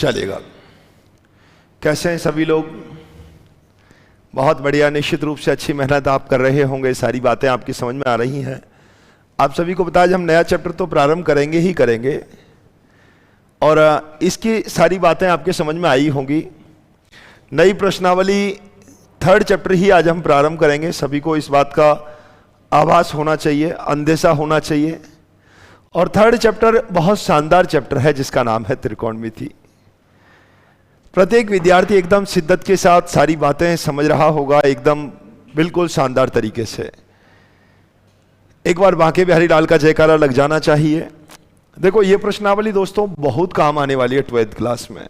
चलेगा। कैसे हैं सभी लोग? बहुत बढ़िया। निश्चित रूप से अच्छी मेहनत आप कर रहे होंगे, सारी बातें आपकी समझ में आ रही हैं। आप सभी को पता है हम नया चैप्टर तो प्रारंभ करेंगे ही करेंगे और इसकी सारी बातें आपके समझ में आई होंगी। नई प्रश्नावली थर्ड चैप्टर ही आज हम प्रारंभ करेंगे। सभी को इस बात का आभास होना चाहिए, अंदेशा होना चाहिए। और थर्ड चैप्टर बहुत शानदार चैप्टर है जिसका नाम है त्रिकोणमिति। प्रत्येक विद्यार्थी एकदम शिद्दत के साथ सारी बातें समझ रहा होगा, एकदम बिल्कुल शानदार तरीके से। एक बार बांके बिहारी लाल का जयकारा लग जाना चाहिए। देखो ये प्रश्नावली दोस्तों बहुत काम आने वाली है 12th क्लास में,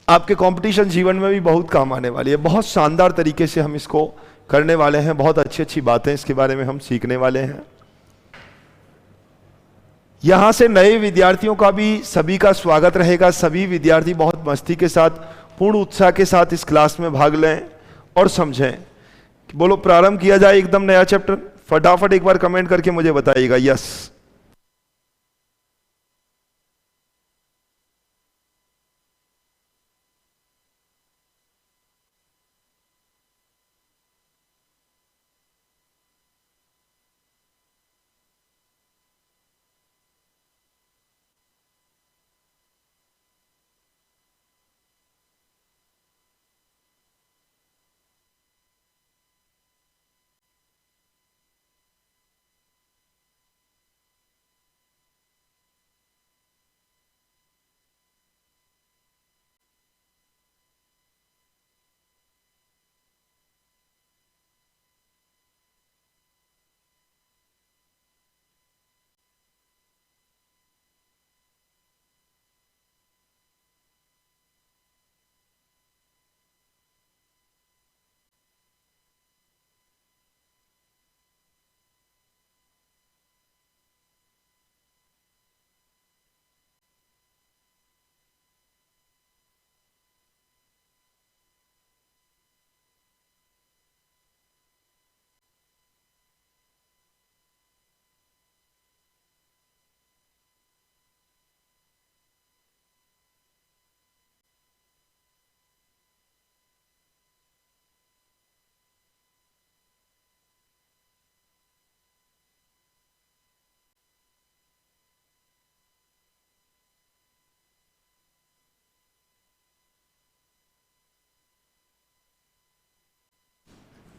आपके कंपटीशन जीवन में भी बहुत काम आने वाली है। बहुत शानदार तरीके से हम इसको करने वाले हैं, बहुत अच्छी अच्छी बातें इसके बारे में हम सीखने वाले हैं। यहां से नए विद्यार्थियों का भी सभी का स्वागत रहेगा। सभी विद्यार्थी बहुत मस्ती के साथ, पूर्ण उत्साह के साथ इस क्लास में भाग लें और समझें। बोलो प्रारंभ किया जाए एकदम नया चैप्टर। फटाफट एक बार कमेंट करके मुझे बताइएगा यस।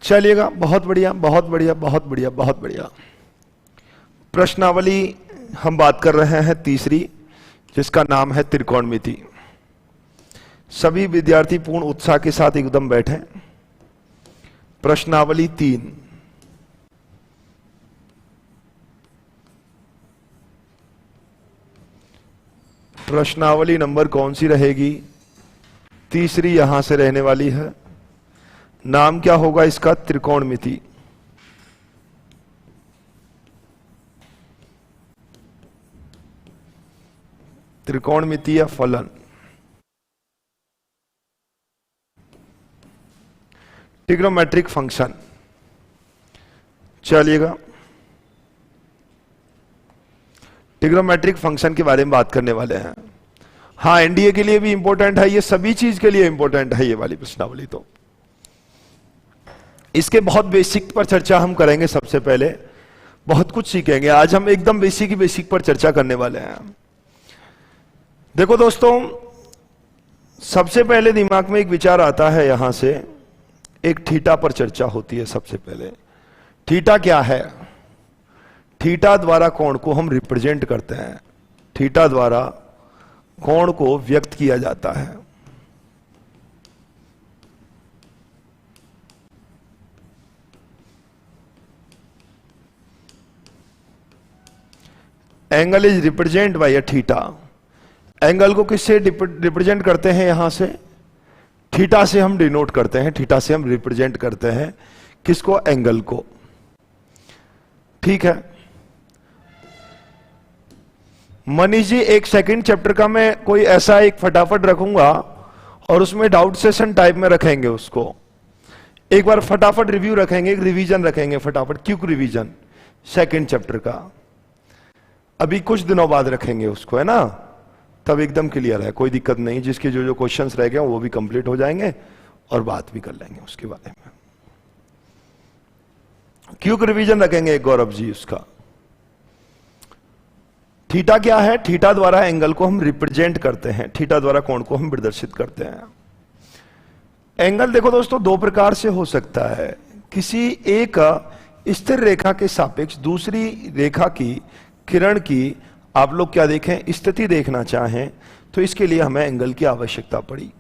चलिएगा, बहुत बढ़िया बहुत बढ़िया बहुत बढ़िया बहुत बढ़िया। प्रश्नावली हम बात कर रहे हैं तीसरी, जिसका नाम है त्रिकोणमिति। सभी विद्यार्थी पूर्ण उत्साह के साथ एकदम बैठे। प्रश्नावली 3। प्रश्नावली नंबर कौन सी रहेगी? तीसरी यहां से रहने वाली है। नाम क्या होगा इसका? त्रिकोणमिति। त्रिकोणमिति या फलन। Trigonometric function. चलिएगा, ट्रिग्नोमेट्रिक फंक्शन के बारे में बात करने वाले हैं। हाँ, एनडीए के लिए भी इंपॉर्टेंट है, ये सभी चीज के लिए इंपॉर्टेंट है ये वाली प्रश्नावली। तो इसके बहुत बेसिक पर चर्चा हम करेंगे। सबसे पहले बहुत कुछ सीखेंगे आज हम, एकदम बेसिक ही बेसिक पर चर्चा करने वाले हैं। देखो दोस्तों, सबसे पहले दिमाग में एक विचार आता है, यहां से एक थीटा पर चर्चा होती है। सबसे पहले थीटा क्या है? थीटा द्वारा कोण को हम रिप्रेजेंट करते हैं, थीटा द्वारा कोण को व्यक्त किया जाता है। Angle is represent by a theta. Angle को किससे रिप्रेजेंट करते हैं? यहां से थीटा से हम डिनोट करते हैं, थीटा से हम रिप्रेजेंट करते हैं किसको? एंगल को। ठीक है मनीष जी, एक सेकंड चैप्टर का मैं कोई ऐसा एक फटाफट रखूंगा और उसमें डाउट सेशन टाइप में रखेंगे उसको। एक बार फटाफट रिव्यू रखेंगे, एक रिवीजन रखेंगे फटाफट, क्विक रिवीजन सेकंड चैप्टर का। अभी कुछ दिनों बाद रखेंगे उसको, है ना। तब एकदम क्लियर है, कोई दिक्कत नहीं। जिसके जो जो क्वेश्चंस रह गए वो भी कंप्लीट हो जाएंगे और बात भी कर लेंगे उसके बारे में। क्विक रिवीजन रखेंगे गौरव जी उसका। थीटा क्या है? थीटा द्वारा एंगल को हम रिप्रेजेंट करते हैं, थीटा द्वारा कोण को हम प्रदर्शित करते हैं। एंगल देखो दोस्तों दो प्रकार से हो सकता है। किसी एक स्थिर रेखा के सापेक्ष दूसरी रेखा की किरण की आप लोग क्या देखें, स्थिति देखना चाहें तो इसके लिए हमें एंगल की आवश्यकता पड़ी।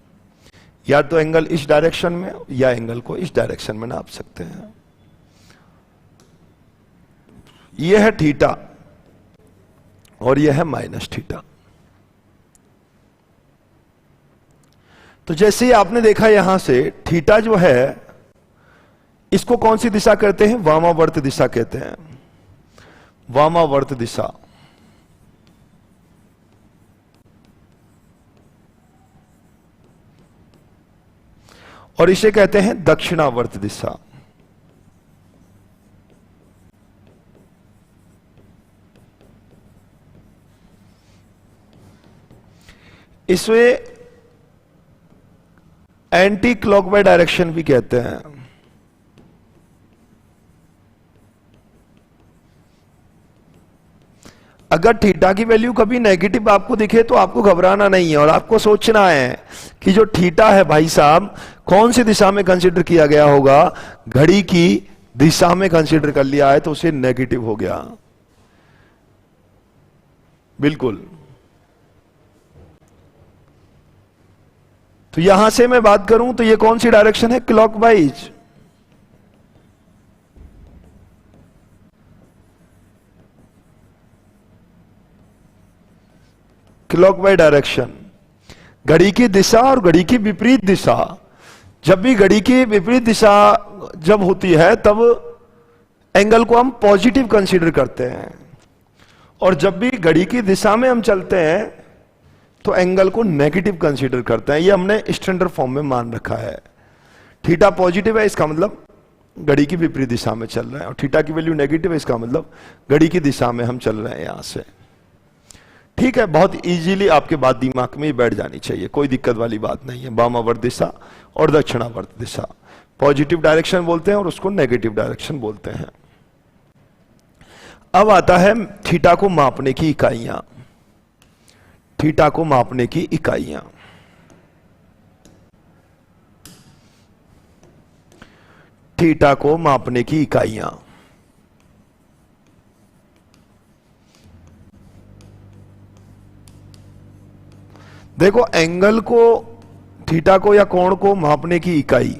या तो एंगल इस डायरेक्शन में या एंगल को इस डायरेक्शन में नाप सकते हैं। यह है थीटा और यह है माइनस थीटा। तो जैसे ही आपने देखा यहां से थीटा जो है इसको कौन सी दिशा कहते हैं? वामावर्त दिशा कहते हैं, वामावर्त दिशा। और इसे कहते हैं दक्षिणावर्त दिशा। इसे एंटी क्लॉकवाइज डायरेक्शन भी कहते हैं। अगर थीटा की वैल्यू कभी नेगेटिव आपको दिखे तो आपको घबराना नहीं है और आपको सोचना है कि जो थीटा है भाई साहब कौन सी दिशा में कंसीडर किया गया होगा। घड़ी की दिशा में कंसीडर कर लिया है तो उसे नेगेटिव हो गया। बिल्कुल। तो यहां से मैं बात करूं तो ये कौन सी डायरेक्शन है? क्लॉकवाइज। क्लॉकवाइज डायरेक्शन, घड़ी की दिशा और घड़ी की विपरीत दिशा। जब भी घड़ी की विपरीत दिशा जब होती है तब एंगल को हम पॉजिटिव कंसीडर करते हैं और जब भी घड़ी की दिशा में हम चलते हैं तो एंगल को नेगेटिव कंसीडर करते हैं। ये हमने स्टैंडर्ड फॉर्म में मान रखा है। थीटा पॉजिटिव है इसका मतलब घड़ी की विपरीत दिशा में चल रहे हैं और थीटा की वैल्यू नेगेटिव है इसका मतलब घड़ी की दिशा में हम चल रहे हैं यहां से। ठीक है, बहुत इजीली आपके बात दिमाग में ही बैठ जानी चाहिए, कोई दिक्कत वाली बात नहीं है। वामावर्त दिशा और दक्षिणावर्त दिशा पॉजिटिव डायरेक्शन बोलते हैं और उसको नेगेटिव डायरेक्शन बोलते हैं। अब आता है थीटा को मापने की इकाइयां। थीटा को मापने की इकाइयां, थीटा को मापने की इकाइयां। देखो एंगल को, थीटा को या कोण को मापने की इकाई,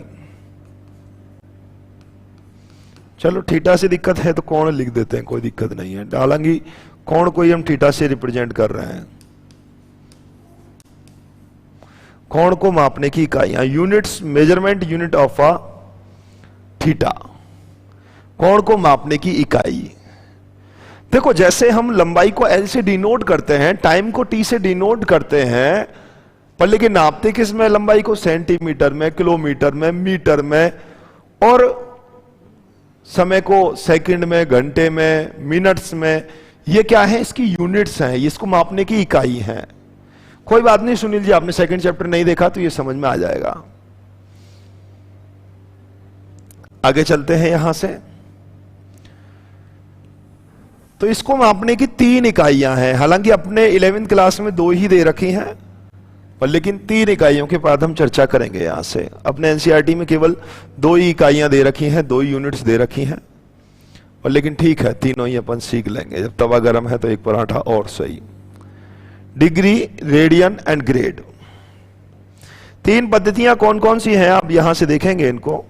चलो थीटा से दिक्कत है तो कोण लिख देते हैं, कोई दिक्कत नहीं है। हालांकि कोण को ही हम थीटा से रिप्रेजेंट कर रहे हैं। कोण को मापने की इकाइयां, units, measurement unit of a theta. कोण को मापने की इकाई। देखो जैसे हम लंबाई को एल से डिनोट करते हैं, टाइम को टी से डिनोट करते हैं, पर लेकिन नापते किस में? लंबाई को सेंटीमीटर में, किलोमीटर में, मीटर में, और समय को सेकंड में, घंटे में, मिनट्स में। ये क्या है? इसकी यूनिट्स हैं, इसको मापने की इकाई हैं। कोई बात नहीं सुनील जी, आपने सेकंड चैप्टर नहीं देखा तो ये समझ में आ जाएगा। आगे चलते हैं यहां से। तो इसको मापने की 3 इकाइयां हैं। हालांकि अपने 11वीं क्लास में 2 ही दे रखी हैं, पर लेकिन 3 इकाइयों के बाद हम चर्चा करेंगे यहां से। अपने एनसीईआरटी में केवल 2 ही इकाइयां दे रखी हैं, 2 यूनिट्स दे रखी हैं, और लेकिन ठीक है तीनों ही अपन सीख लेंगे। जब तवा गर्म है तो एक पराठा और सही। डिग्री, रेडियन एंड ग्रेड, 3 पद्धतियां कौन कौन सी हैं आप यहां से देखेंगे इनको।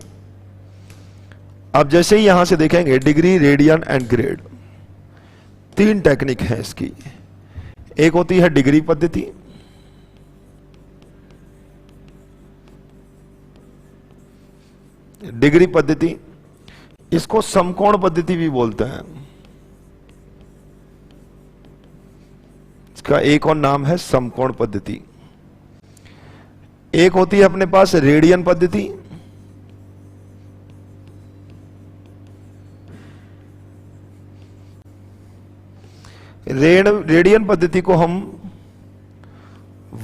आप जैसे ही यहां से देखेंगे degree, radian and grade, 3 technique है इसकी। एक होती है डिग्री पद्धति, डिग्री पद्धति, इसको समकोण पद्धति भी बोलते हैं। इसका एक और नाम है समकोण पद्धति। एक होती है अपने पास रेडियन पद्धति, रेडियन पद्धति को हम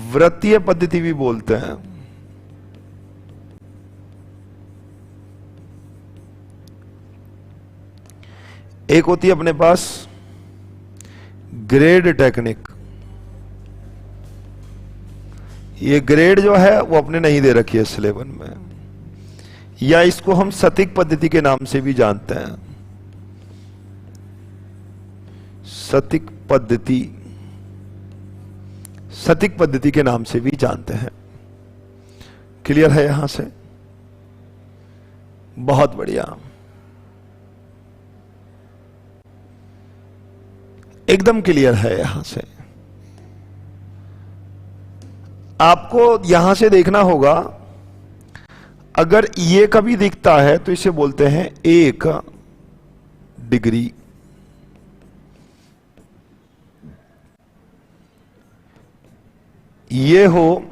वृत्तीय पद्धति भी बोलते हैं। एक होती है अपने पास ग्रेड टेक्निक। ये ग्रेड जो है वो अपने नहीं दे रखी है सिलेबस में, या इसको हम सतिक पद्धति के नाम से भी जानते हैं। सतिक पद्धति, सतिक पद्धति के नाम से भी जानते हैं। क्लियर है यहां से? बहुत बढ़िया, एकदम क्लियर है यहां से। आपको यहां से देखना होगा, अगर ये कभी दिखता है तो इसे बोलते हैं 1 डिग्री। ये हो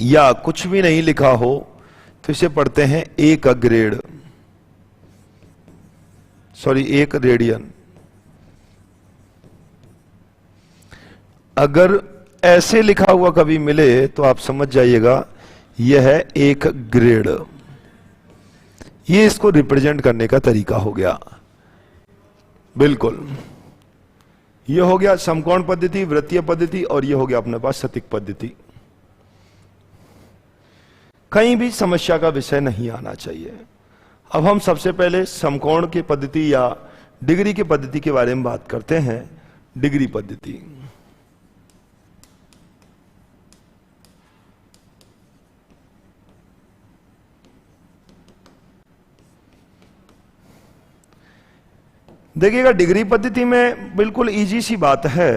या कुछ भी नहीं लिखा हो तो इसे पढ़ते हैं 1 ग्रेड, सॉरी 1 रेडियन। अगर ऐसे लिखा हुआ कभी मिले तो आप समझ जाइएगा यह है 1 ग्रेड। ये इसको रिप्रेजेंट करने का तरीका हो गया। बिल्कुल, ये हो गया समकोण पद्धति, वृत्तीय पद्धति, और ये हो गया अपने पास सतिक पद्धति। कहीं भी समस्या का विषय नहीं आना चाहिए। अब हम सबसे पहले समकोण की पद्धति या डिग्री की पद्धति के बारे में बात करते हैं। डिग्री पद्धति, देखिएगा डिग्री पद्धति में बिल्कुल इजी सी बात है।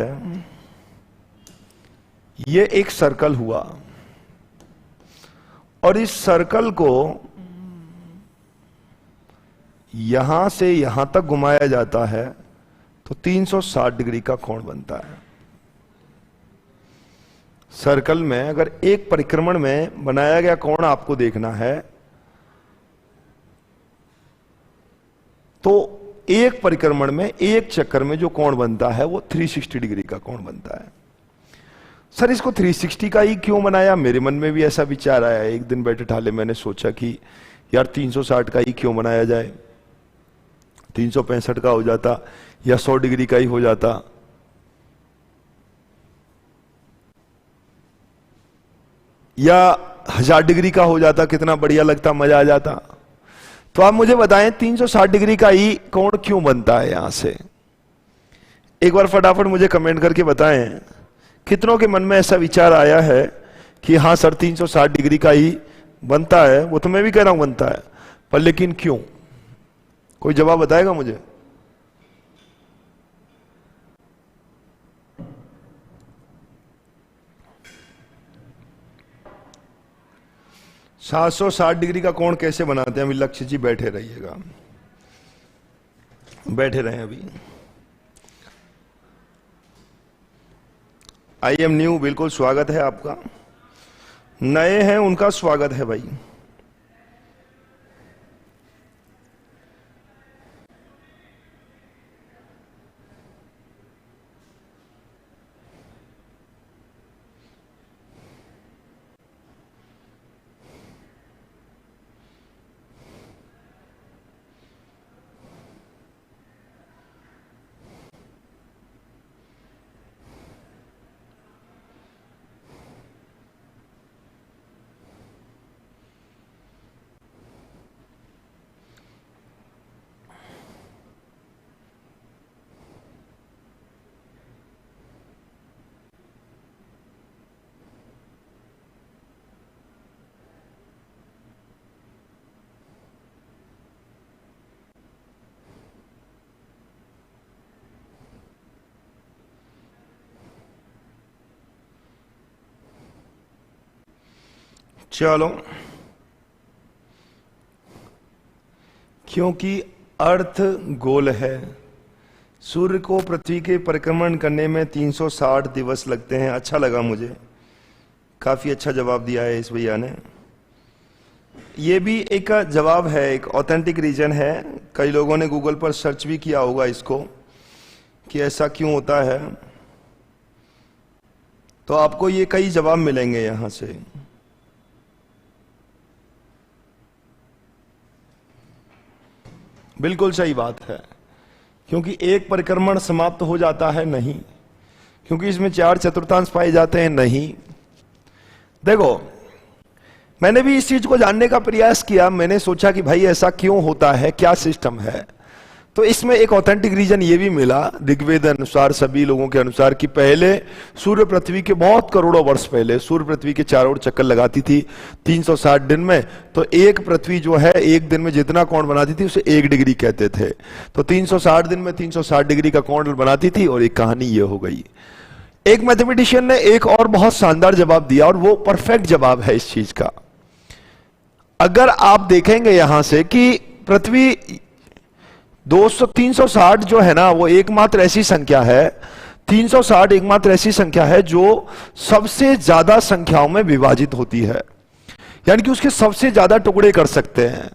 ये एक सर्कल हुआ और इस सर्कल को यहां से यहां तक घुमाया जाता है तो 360 डिग्री का कोण बनता है। सर्कल में अगर एक परिक्रमण में बनाया गया कोण आपको देखना है तो एक परिक्रमण में, एक चक्कर में जो कोण बनता है वो 360 डिग्री का कोण बनता है। सर इसको 360 का ही क्यों बनाया? मेरे मन में भी ऐसा विचार आया। एक दिन बैठे ठाले मैंने सोचा कि यार 360 का ही क्यों बनाया जाए, 365 का हो जाता या 100 डिग्री का ही हो जाता। या 1000 डिग्री का हो जाता, कितना बढ़िया लगता, मजा आ जाता। तो आप मुझे बताएं 360 डिग्री का ही कोण क्यों बनता है यहां से? एक बार फटाफट मुझे कमेंट करके बताएं कितनों के मन में ऐसा विचार आया है कि हाँ सर 360 डिग्री का ही बनता है। वो तो मैं भी कह रहा हूं बनता है, पर लेकिन क्यों? कोई जवाब बताएगा मुझे? सात 760 डिग्री का कोण कैसे बनाते हैं? अभी लक्ष्य जी बैठे रहिएगा, बैठे रहे। अभी आई एम न्यू, बिल्कुल स्वागत है आपका। नए हैं उनका स्वागत है भाई। चलो, क्योंकि अर्थ गोल है, सूर्य को पृथ्वी के परिक्रमण करने में 360 दिवस लगते हैं। अच्छा लगा मुझे, काफी अच्छा जवाब दिया है इस भैया ने। ये भी एक जवाब है, एक ऑथेंटिक रीजन है। कई लोगों ने गूगल पर सर्च भी किया होगा इसको कि ऐसा क्यों होता है। तो आपको ये कई जवाब मिलेंगे यहां से। बिल्कुल सही बात है, क्योंकि एक परिक्रमण समाप्त हो जाता है नहीं, क्योंकि इसमें 4/4 पाए जाते हैं नहीं। देखो, मैंने भी इस चीज को जानने का प्रयास किया, मैंने सोचा कि भाई ऐसा क्यों होता है, क्या सिस्टम है। तो इसमें एक ऑथेंटिक रीजन ये भी मिला ऋग्वेद अनुसार, सभी लोगों के अनुसार, कि पहले सूर्य पृथ्वी के बहुत करोड़ों वर्ष पहले सूर्य पृथ्वी के चारों ओर चक्कर लगाती थी 360 दिन में। तो एक पृथ्वी जो है एक दिन में जितना कोण बनाती थी उसे 1 डिग्री कहते थे। तो 360 दिन में 360 डिग्री का कोण बनाती थी, और एक कहानी ये हो गई। एक मैथमेटिशियन ने एक और बहुत शानदार जवाब दिया, और वो परफेक्ट जवाब है इस चीज का। अगर आप देखेंगे यहां से कि पृथ्वी 360 जो है ना, वो एकमात्र ऐसी संख्या है, 360 एकमात्र ऐसी संख्या है जो सबसे ज्यादा संख्याओं में विभाजित होती है, यानी कि उसके सबसे ज्यादा टुकड़े कर सकते हैं।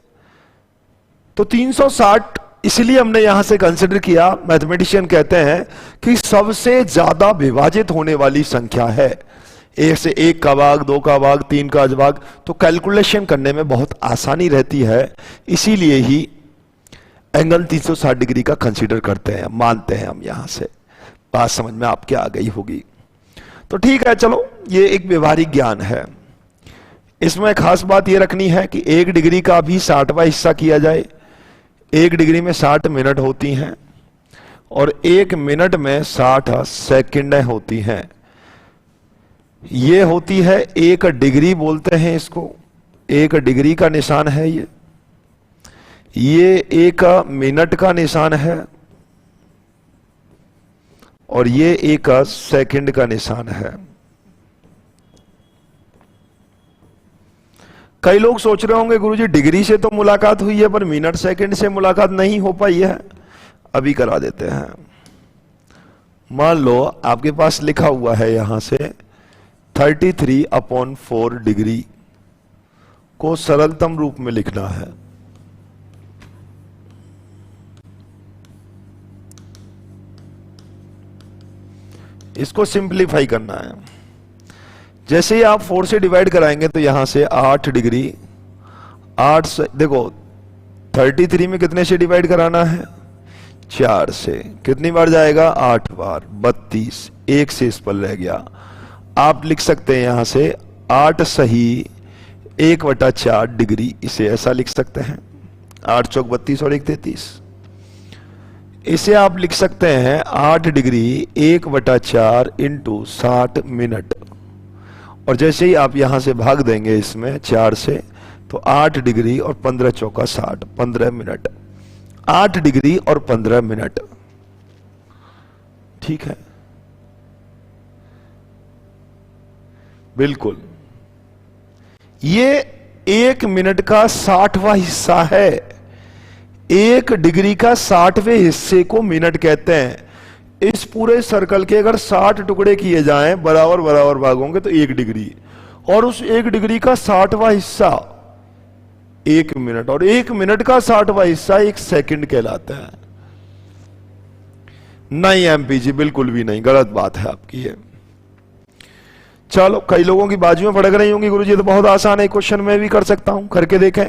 तो 360 इसलिए हमने यहां से कंसिडर किया, मैथमेटिशियन कहते हैं कि सबसे ज्यादा विभाजित होने वाली संख्या है। एक से 1 का भाग, 2 का भाग, 3 का भाग, तो कैलकुलेशन करने में बहुत आसानी रहती है। इसीलिए ही एंगल 360 डिग्री का कंसीडर करते हैं, मानते हैं हम। यहां से बात समझ में आपके आ गई होगी। तो ठीक है, चलो, ये एक व्यवहारिक ज्ञान है। इसमें खास बात ये रखनी है कि 1 डिग्री का भी 60वां हिस्सा किया जाए। 1 डिग्री में 60 मिनट होती हैं, और 1 मिनट में 60 सेकंडें होती हैं। ये होती है 1 डिग्री, बोलते हैं इसको। 1 डिग्री का निशान है ये 1 मिनट का निशान है, और ये 1 सेकंड का निशान है। कई लोग सोच रहे होंगे गुरुजी डिग्री से तो मुलाकात हुई है, पर मिनट सेकंड से मुलाकात नहीं हो पाई है। अभी करा देते हैं। मान लो आपके पास लिखा हुआ है यहां से 33/4 डिग्री को सरलतम रूप में लिखना है। इसको सिंप्लीफाई करना है। जैसे ही आप 4 से डिवाइड कराएंगे तो यहां से 8 डिग्री, 8 से, देखो 33 में कितने से डिवाइड कराना है, 4 से। कितनी बार जाएगा, 8 बार, 32। 1 से इस पर रह गया। आप लिख सकते हैं यहां से 8 सही 1/4 डिग्री, इसे ऐसा लिख सकते हैं। 8 चौक 32 और 1 33। इसे आप लिख सकते हैं 8 डिग्री 1/4 इंटू 60 मिनट। और जैसे ही आप यहां से भाग देंगे इसमें 4 से, तो 8 डिग्री और 15 चौका 60, 15 मिनट। 8 डिग्री और 15 मिनट, ठीक है, बिल्कुल। ये 1 मिनट का 60वां हिस्सा है। 1 डिग्री का 60वें हिस्से को मिनट कहते हैं। इस पूरे सर्कल के अगर 60 टुकड़े किए जाएं बराबर बराबर भाग होंगे तो 1 डिग्री, और उस 1 डिग्री का 60वां हिस्सा 1 मिनट, और 1 मिनट का 60वां हिस्सा 1 सेकंड कहलाता है। नहीं एमपी जी, बिल्कुल भी नहीं, गलत बात है आपकी ये। चलो, कई लोगों की बाजुएं फड़क रही होंगी गुरुजी तो बहुत आसान है, क्वेश्चन मैं भी कर सकता हूं, करके देखें।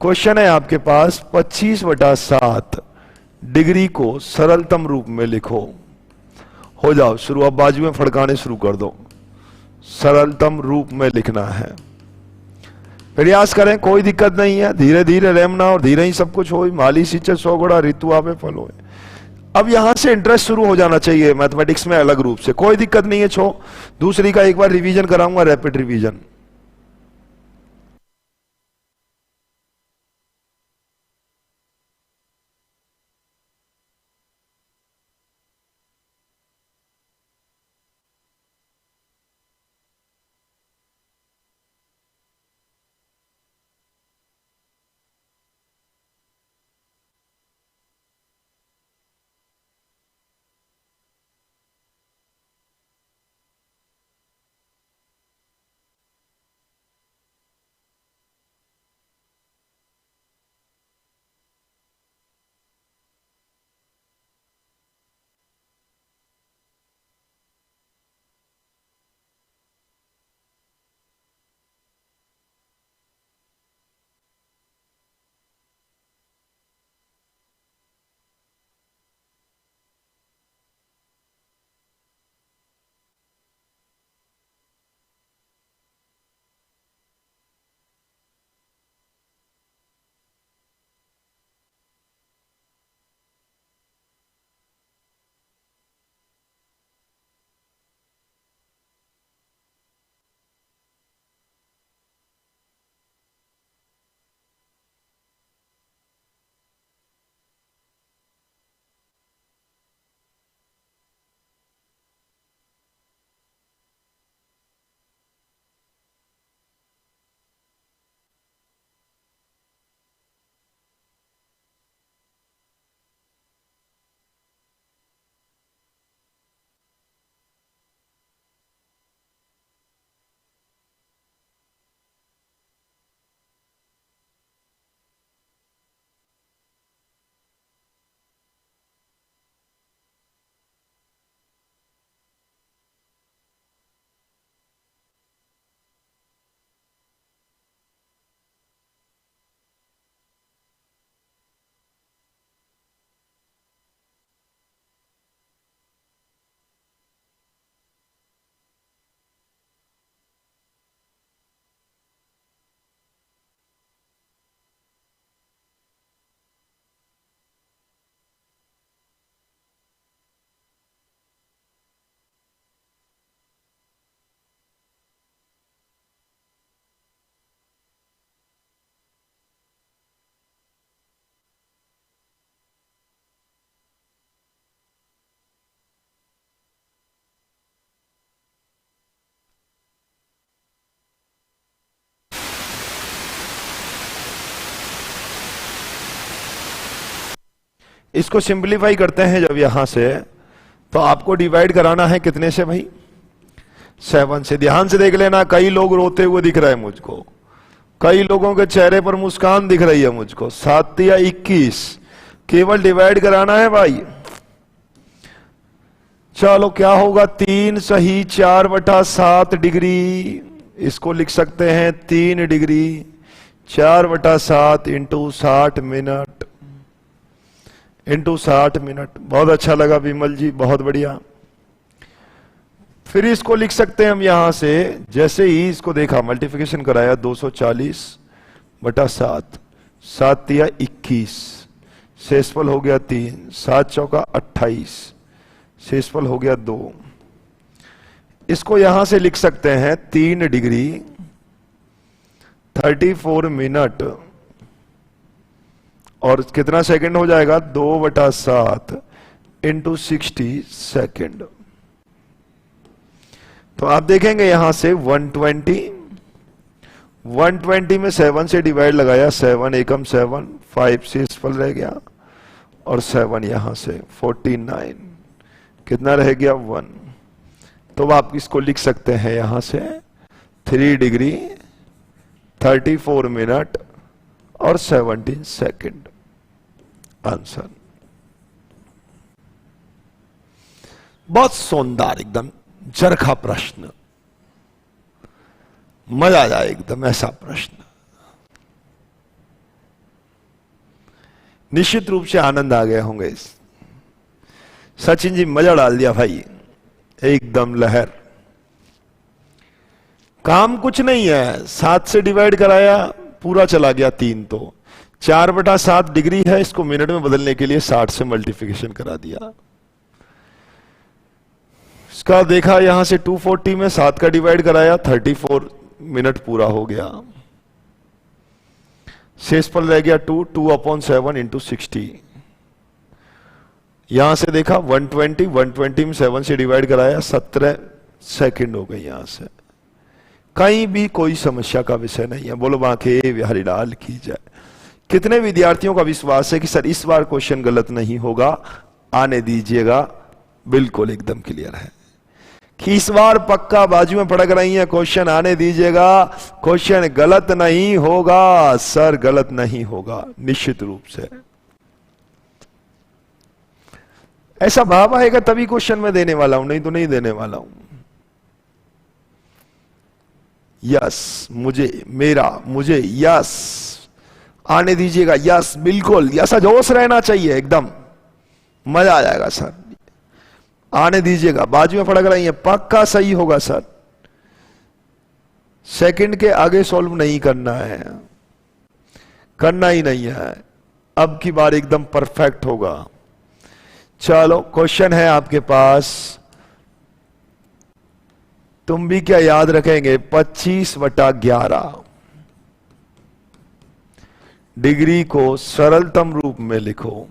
क्वेश्चन है आपके पास 25/7 डिग्री को सरलतम रूप में लिखो। हो जाओ शुरू, अब बाजुएं फड़काने शुरू कर दो। सरलतम रूप में लिखना है, प्रयास करें, कोई दिक्कत नहीं है। धीरे धीरे रेमना और धीरे ही सब कुछ हो। माली सींचे 100 गुणा, ऋतु आवे फल होए। अब यहां से इंटरेस्ट शुरू हो जाना चाहिए मैथमेटिक्स में अलग रूप से, कोई दिक्कत नहीं है। दूसरी का एक बार रिवीजन कराऊंगा, रैपिड रिवीजन। इसको सिंप्लीफाई करते हैं जब यहां से, तो आपको डिवाइड कराना है कितने से भाई? 7 से। ध्यान से देख लेना, कई लोग रोते हुए दिख रहे हैं मुझको, कई लोगों के चेहरे पर मुस्कान दिख रही है मुझको। 7 या 21, केवल डिवाइड कराना है भाई। चलो क्या होगा? 3 सही 4/7 डिग्री, इसको लिख सकते हैं 3 degree 4/7 into 60 minute, into 60 minute. बहुत अच्छा लगा विमल जी, बहुत बढ़िया। फिर इसको लिख सकते हैं हम यहां से, जैसे ही इसको देखा मल्टीप्लिकेशन कराया 240/7, 7 या 21, शेषफल हो गया 3, 7 चौका 28, शेषफल हो गया 2। इसको यहां से लिख सकते हैं 3 डिग्री 34 मिनट और कितना सेकंड हो जाएगा? 2/7 इंटू 60 सेकंड। तो आप देखेंगे यहां से 120 में 7 से डिवाइड लगाया, 7 एकम 7, 5 शेषफल रह गया और 7 यहां से 49, कितना रह गया? 1। तो आप इसको लिख सकते हैं यहां से 3 डिग्री 34 मिनट और 17 सेकंड। आंसर बहुत शानदार, एकदम चरखा प्रश्न, मजा आ जाए एकदम ऐसा प्रश्न। निश्चित रूप से आनंद आ गए होंगे। सचिन जी मजा डाल दिया भाई, एकदम लहर। काम कुछ नहीं है, 7 से डिवाइड कराया, पूरा चला गया 3। तो 4/7 डिग्री है, इसको मिनट में बदलने के लिए 60 से मल्टीप्लिकेशन करा दिया। इसका देखा यहां से 240 में 7 का डिवाइड कराया, 34 मिनट पूरा हो गया, शेषफल रह गया 2/7 इंटू 60। यहां से देखा 120 में 7 से डिवाइड कराया, 17 सेकंड हो गई। यहां से कहीं भी कोई समस्या का विषय नहीं है। बोलो बांके बिहारी लाल की जय। कितने विद्यार्थियों का विश्वास है कि सर इस बार क्वेश्चन गलत नहीं होगा? आने दीजिएगा। बिल्कुल एकदम क्लियर है कि इस बार पक्का बाजू में पड़क रही है, क्वेश्चन आने दीजिएगा, क्वेश्चन गलत नहीं होगा सर, गलत नहीं होगा निश्चित रूप से। ऐसा भाव आएगा तभी क्वेश्चन में देने वाला हूं, नहीं तो नहीं देने वाला हूं। यस, मुझे यस आने दीजिएगा, यस बिल्कुल, ऐसा जोश रहना चाहिए, एकदम मजा आ जाएगा सर। आने दीजिएगा, बाजू में फड़क रही है, पक्का सही होगा सर। सेकंड के आगे सॉल्व नहीं करना है, करना ही नहीं है, अब की बार एकदम परफेक्ट होगा। चलो क्वेश्चन है आपके पास, तुम भी क्या याद रखेंगे? 25/11 डिग्री को सरलतम रूप में लिखो।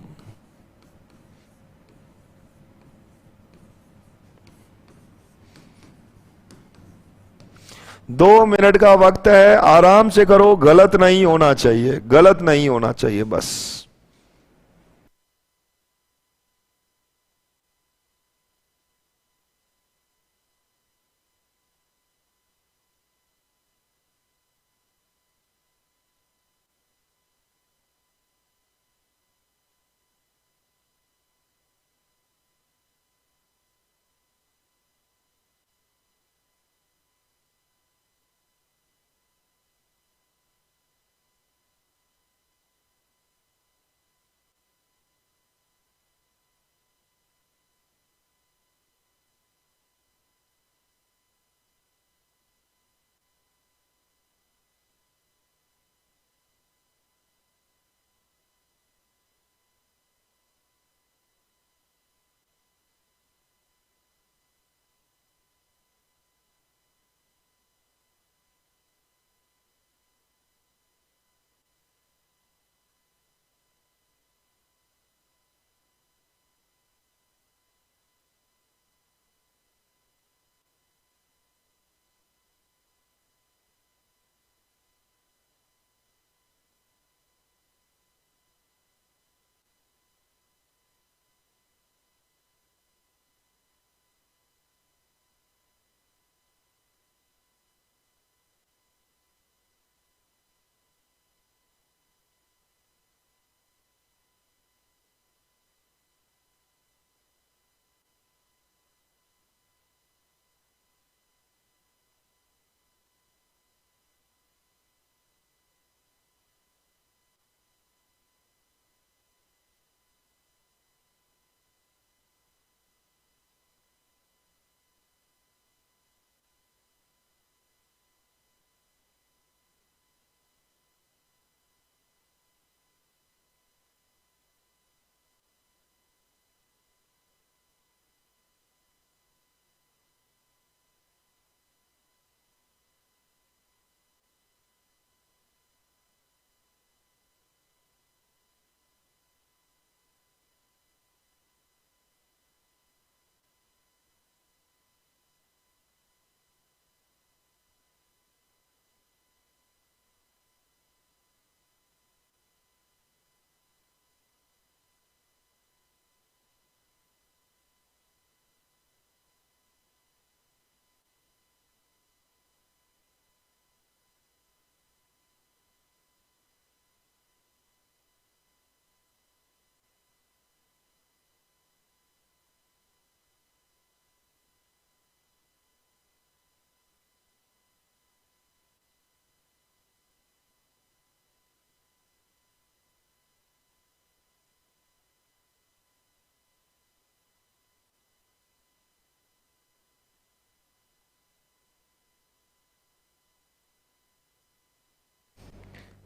दो मिनट का वक्त है, आराम से करो, गलत नहीं होना चाहिए, गलत नहीं होना चाहिए बस।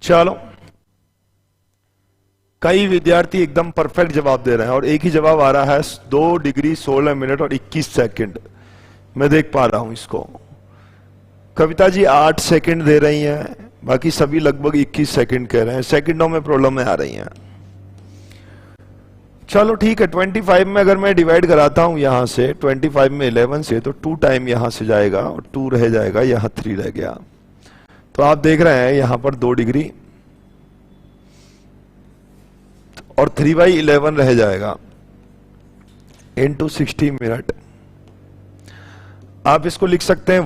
चलो, कई विद्यार्थी एकदम परफेक्ट जवाब दे रहे हैं और एक ही जवाब आ रहा है 2 डिग्री 16 मिनट और 21 सेकंड। मैं देख पा रहा हूं इसको। कविता जी 8 सेकंड दे रही हैं, बाकी सभी लगभग 21 सेकंड कह रहे हैं। सेकंडों में प्रॉब्लम आ रही हैं। चलो ठीक है, 25 में अगर मैं डिवाइड कराता हूं यहां से 25 में 11 से, तो 2 टाइम यहां से जाएगा और 2 रह जाएगा, यहां 3 रह गया। तो आप देख रहे हैं यहां पर 2 डिग्री और 3/11 रह जाएगा इंटू 60 मिनट। आप इसको लिख सकते हैं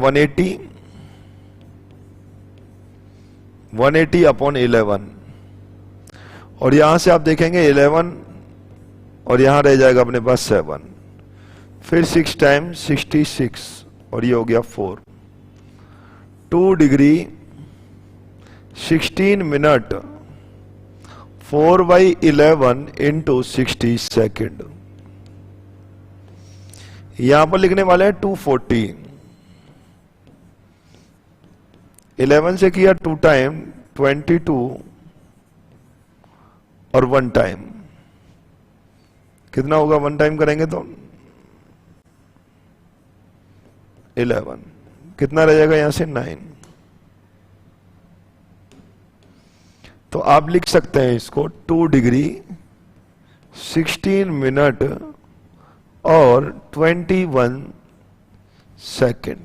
180 अपॉन 11, और यहां से आप देखेंगे 11 और यहां रह जाएगा अपने पास 7, फिर 6 टाइम 66 और ये हो गया 4। 2 डिग्री 16 मिनट 4/11 इंटू 60 सेकेंड। यहां पर लिखने वाले हैं 240। 11 से किया 2 टाइम 22 और 1 टाइम, कितना होगा 1 टाइम करेंगे तो 11, कितना रह जाएगा यहां से 9। तो आप लिख सकते हैं इसको 2 डिग्री 16 मिनट और 21 सेकेंड,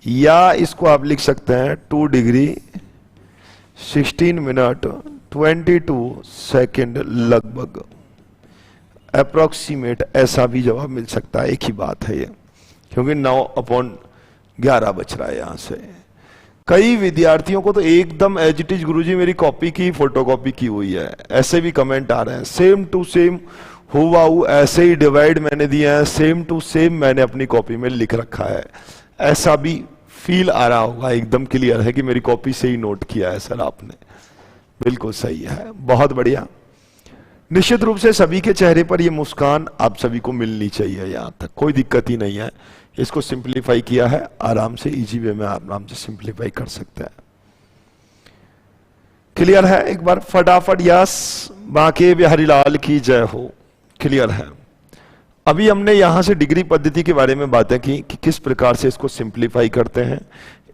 या इसको आप लिख सकते हैं 2 डिग्री 16 मिनट 22 सेकेंड लगभग, अप्रोक्सीमेट, ऐसा भी जवाब मिल सकता है। एक ही बात है ये, क्योंकि 9/11 बच रहा है यहां से। कई विद्यार्थियों को तो एकदम एज इट इज गुरुजी मेरी कॉपी की फोटोकॉपी की हुई है, ऐसे भी कमेंट आ रहे हैं। सेम टू सेम हुबहू ऐसे ही डिवाइड मैंने दिया है, सेम टू सेम मैंने अपनी कॉपी में लिख रखा है। ऐसा भी फील आ रहा होगा, एकदम क्लियर है कि मेरी कॉपी से ही नोट किया है सर आपने। बिल्कुल सही है, बहुत बढ़िया। निश्चित रूप से सभी के चेहरे पर ये मुस्कान आप सभी को मिलनी चाहिए, यहां तक कोई दिक्कत ही नहीं है। इसको सिंप्लीफाई किया है आराम से, इजी वे में आराम से सिंप्लीफाई कर सकते हैं। क्लियर है? एक बार फटाफट यस, बांके बिहारी लाल की जय हो। क्लियर है? अभी हमने यहां से डिग्री पद्धति के बारे में बातें की कि किस प्रकार से इसको सिंप्लीफाई करते हैं,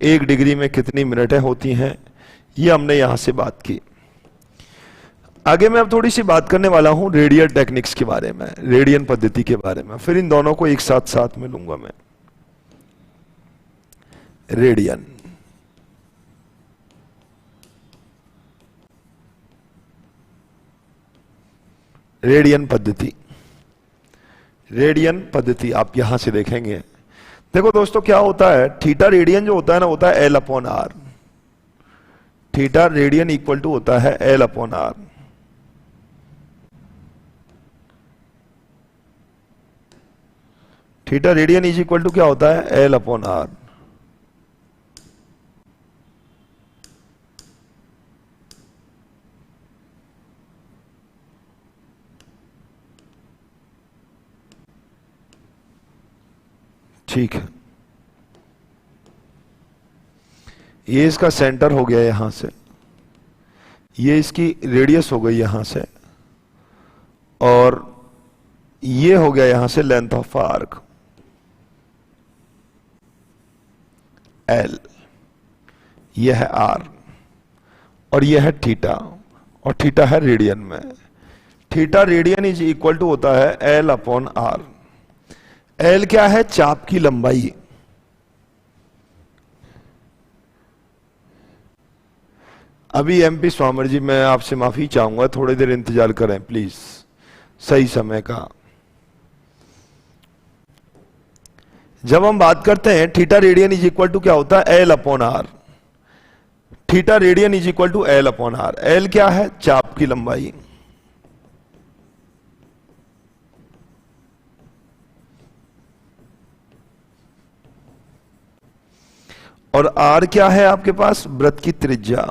1 डिग्री में कितनी मिनटें होती हैं, ये हमने यहां से बात की। आगे मैं अब थोड़ी सी बात करने वाला हूं रेडियन टेक्निक्स के बारे में, रेडियन पद्धति के बारे में, फिर इन दोनों को एक साथ साथ में लूंगा मैं। रेडियन, रेडियन पद्धति, रेडियन पद्धति आप यहां से देखेंगे। देखो दोस्तों क्या होता है, थीटा रेडियन जो होता है ना, होता है L/R। Theta radian equal to होता है L/R। Theta radian is equal to क्या होता है L/R। ठीक है, ये इसका सेंटर हो गया यहां से, ये इसकी रेडियस हो गई यहां से, और ये हो गया यहां से लेंथ ऑफ आर्क L, यह है R, और यह है थीटा, और थीटा है रेडियन में। Theta radian is equal to होता है L/R। L क्या है? चाप की लंबाई। अभी MP स्वामर जी मैं आपसे माफी चाहूंगा, थोड़ी देर इंतजार करें प्लीज, सही समय का। जब हम बात करते हैं theta radian is equal to क्या होता है L/R। Theta radian is equal to L/R। L क्या है? चाप की लंबाई। और R क्या है आपके पास? वृत्त की त्रिज्या।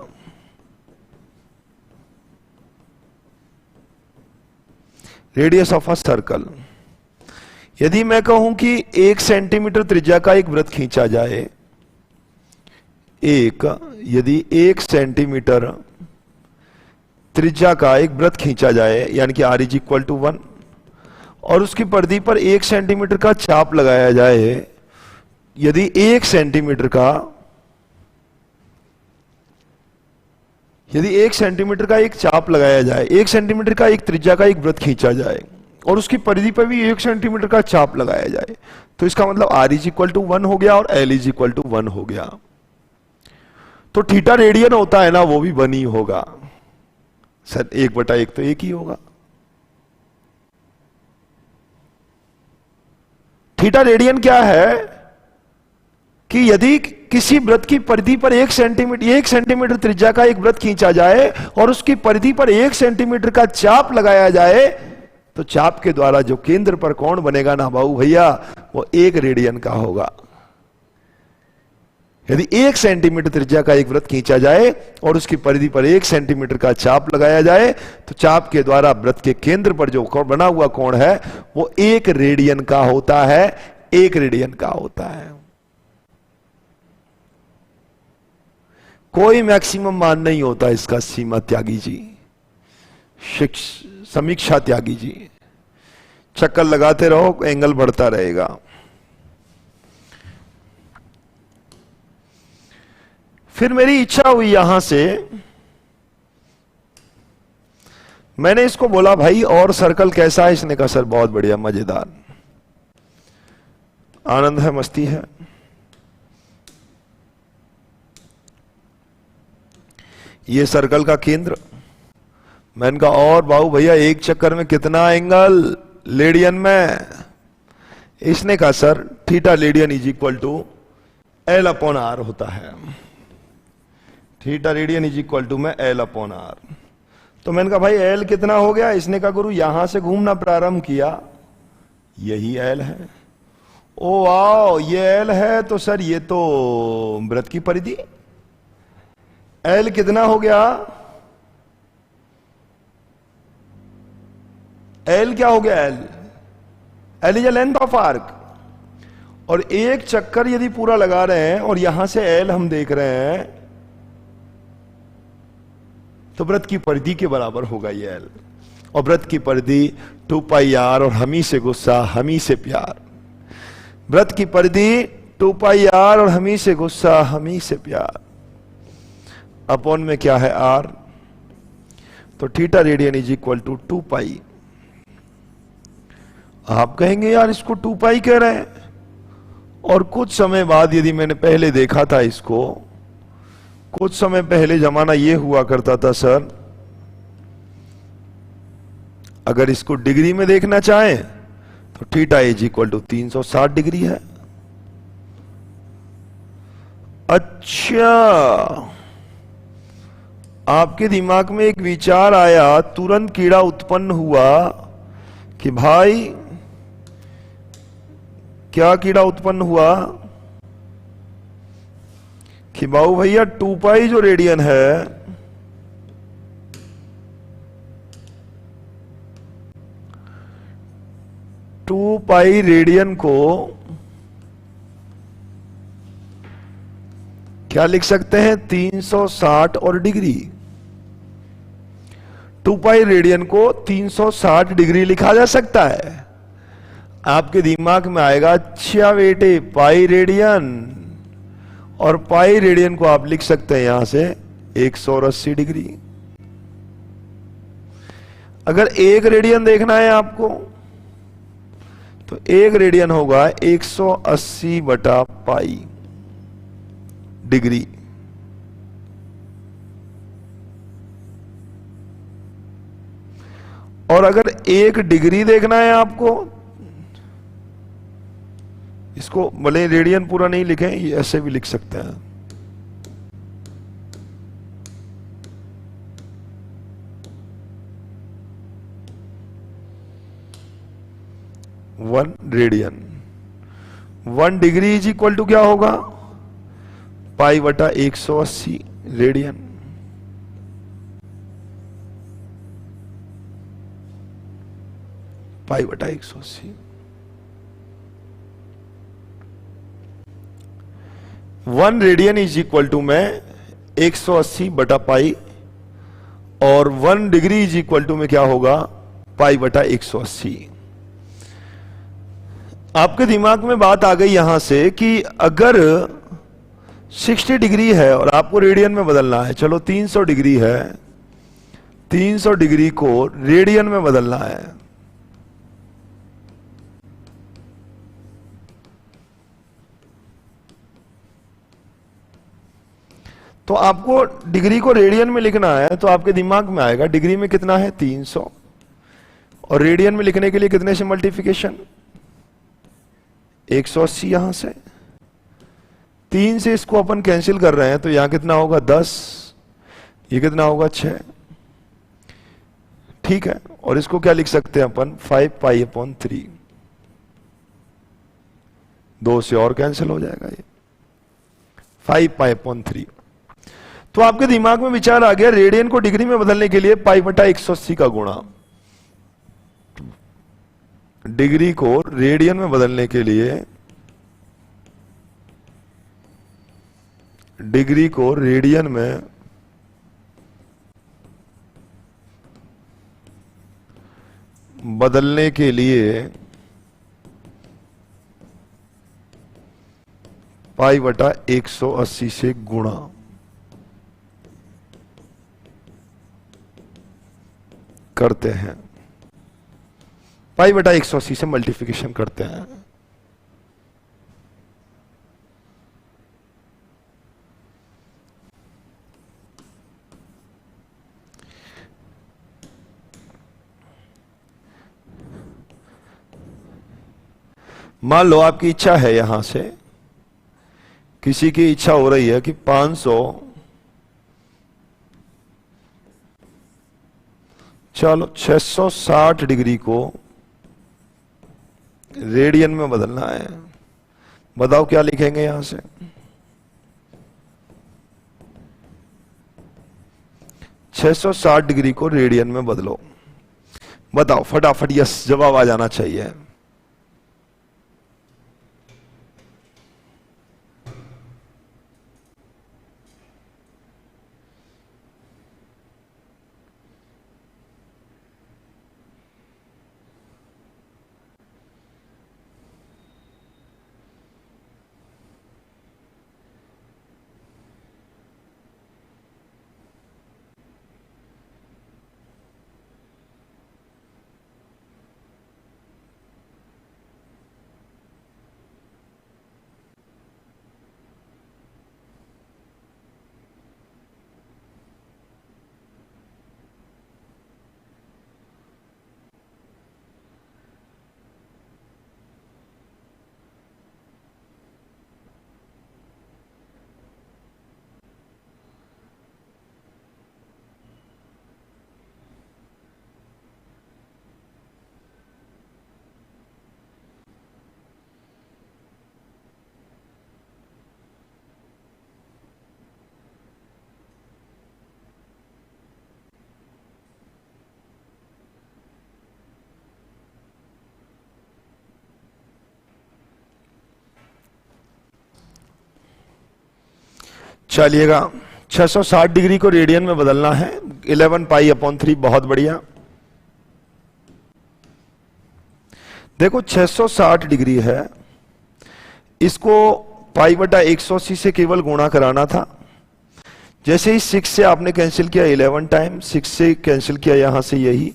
Radius of a circle. यदि मैं कहूं कि 1 सेंटीमीटर त्रिज्या का एक वृत्त खींचा जाए, यदि 1 सेंटीमीटर त्रिज्या का एक वृत्त खींचा जाए, यानी कि r इज इक्वल टू 1, और उसकी परिधि पर 1 सेंटीमीटर का चाप लगाया जाए, यदि 1 सेंटीमीटर का एक चाप लगाया जाए, 1 सेंटीमीटर का एक त्रिज्या का एक वृत्त खींचा जाए और उसकी परिधि पर भी 1 सेंटीमीटर का चाप लगाया जाए, तो इसका मतलब r इज इक्वल टू 1 हो गया और l इज इक्वल टू 1 हो गया। तो थीटा रेडियन होता है ना, वो भी 1 ही होगा सर। 1/1 तो 1 ही होगा। थीटा रेडियन क्या है कि यदि किसी वृत्त की परिधि पर 1 सेंटीमीटर त्रिज्या का एक वृत्त खींचा जाए और उसकी परिधि पर 1 सेंटीमीटर का चाप लगाया जाए, तो चाप के द्वारा जो केंद्र पर कोण बनेगा ना बाबू भैया, वो 1 रेडियन का होगा। यदि 1 सेंटीमीटर त्रिज्या का एक वृत्त खींचा जाए और उसकी परिधि पर 1 सेंटीमीटर का चाप लगाया जाए, तो चाप के द्वारा वृत्त के केंद्र पर जो कोण बना हुआ कोण है वो 1 रेडियन का होता है। 1 रेडियन का होता है। कोई मैक्सिमम मान नहीं होता इसका, सीमा त्यागी जी, समीक्षा त्यागी जी। चक्कर लगाते रहो, एंगल बढ़ता रहेगा। फिर मेरी इच्छा हुई, यहां से मैंने इसको बोला भाई और सर्कल कैसा है? इसने कहा सर बहुत बढ़िया, मजेदार, आनंद है, मस्ती है। ये सर्कल का केंद्र। मैंने कहा और बाबू भैया एक चक्कर में कितना एंगल रेडियन में? इसने कहा sir theta radian is equal to L upon R होता है। Theta radian is equal to में L अपॉन R। तो मैंने कहा भाई L कितना हो गया? इसने कहा गुरु यहां से घूमना प्रारंभ किया, यही L है। ओ वाओ, ये L है, तो सर ये तो वृत्त की परिधि। L कितना हो गया? L क्या हो गया? L is length of arc. और एक चक्कर यदि पूरा लगा रहे हैं और यहां से L हम देख रहे हैं, तो वृत्त की परिधि के बराबर होगा ये L। और वृत्त की परिधि 2 पाई r, और हमी से गुस्सा हमी से प्यार। वृत्त की परिधि 2 पाई r और हमी से गुस्सा हमी से प्यार। अपॉन में क्या है? r। तो theta radian is equal to 2 pi. आप कहेंगे यार इसको 2 पाई कह रहे हैं, और कुछ समय बाद यदि मैंने पहले देखा था इसको, कुछ समय पहले जमाना ये हुआ करता था सर, अगर इसको डिग्री में देखना चाहें तो theta is equal to 360 degree है। अच्छा, आपके दिमाग में एक विचार आया, तुरंत कीड़ा उत्पन्न हुआ कि भाई, क्या कीड़ा उत्पन्न हुआ कि बाबू भैया 2 पाई जो रेडियन है, टू पाई रेडियन को क्या लिख सकते हैं? 360 और डिग्री। 2 पाई रेडियन को 360 डिग्री लिखा जा सकता है। आपके दिमाग में आएगा अच्छा बेटे पाई रेडियन, और पाई रेडियन को आप लिख सकते हैं यहां से 180 डिग्री। अगर 1 रेडियन देखना है आपको, तो 1 रेडियन होगा 180 बटा पाई डिग्री। और अगर 1 डिग्री देखना है आपको, इसको भले रेडियन पूरा नहीं लिखें, ये ऐसे भी लिख सकते हैं। One radian, 1 degree is equal to क्या होगा? पाई बटा 180 रेडियन। पाई बटा 180। 1 रेडियन इज इक्वल टू में 180 बटा पाई, और 1 डिग्री इज इक्वल टू में क्या होगा, पाई बटा 180। आपके दिमाग में बात आ गई यहां से कि अगर 60 डिग्री है और आपको रेडियन में बदलना है, चलो 300 डिग्री है, 300 डिग्री को रेडियन में बदलना है, तो आपको डिग्री को रेडियन में लिखना है, तो आपके दिमाग में आएगा डिग्री में कितना है 300, और रेडियन में लिखने के लिए कितने से मल्टीप्लिकेशन, 180 यहां से, 3 से इसको अपन कैंसिल कर रहे हैं, तो यहां कितना होगा 10, ये कितना होगा 6, ठीक है। और इसको क्या लिख सकते हैं अपन, 5 पाई अपॉन 3, 2 से और कैंसिल हो जाएगा ये, 5 पाई अपॉन 3। तो आपके दिमाग में विचार आ गया रेडियन को डिग्री में बदलने के लिए पाई बटा 180 का गुणा, डिग्री को रेडियन में बदलने के लिए, डिग्री को रेडियन में बदलने के लिए पाई बटा 180 से गुणा करते हैं, पाई बटा 180 से मल्टीप्लिकेशन करते हैं। मान लो आपकी इच्छा है, यहां से किसी की इच्छा हो रही है कि 500, चलो 660 डिग्री को रेडियन में बदलना है, बताओ क्या लिखेंगे यहां से, 660 डिग्री को रेडियन में बदलो, बताओ फटाफट, यस जवाब आ जाना चाहिए। चलिएगा, 660 डिग्री को रेडियन में बदलना है, 11 पाई अपॉन 3, बहुत बढ़िया। देखो 660 डिग्री है, इसको पाई बटा 180 से केवल गुणा कराना था। जैसे ही 6 से आपने कैंसिल किया 11 टाइम, 6 से कैंसिल किया यहां से यही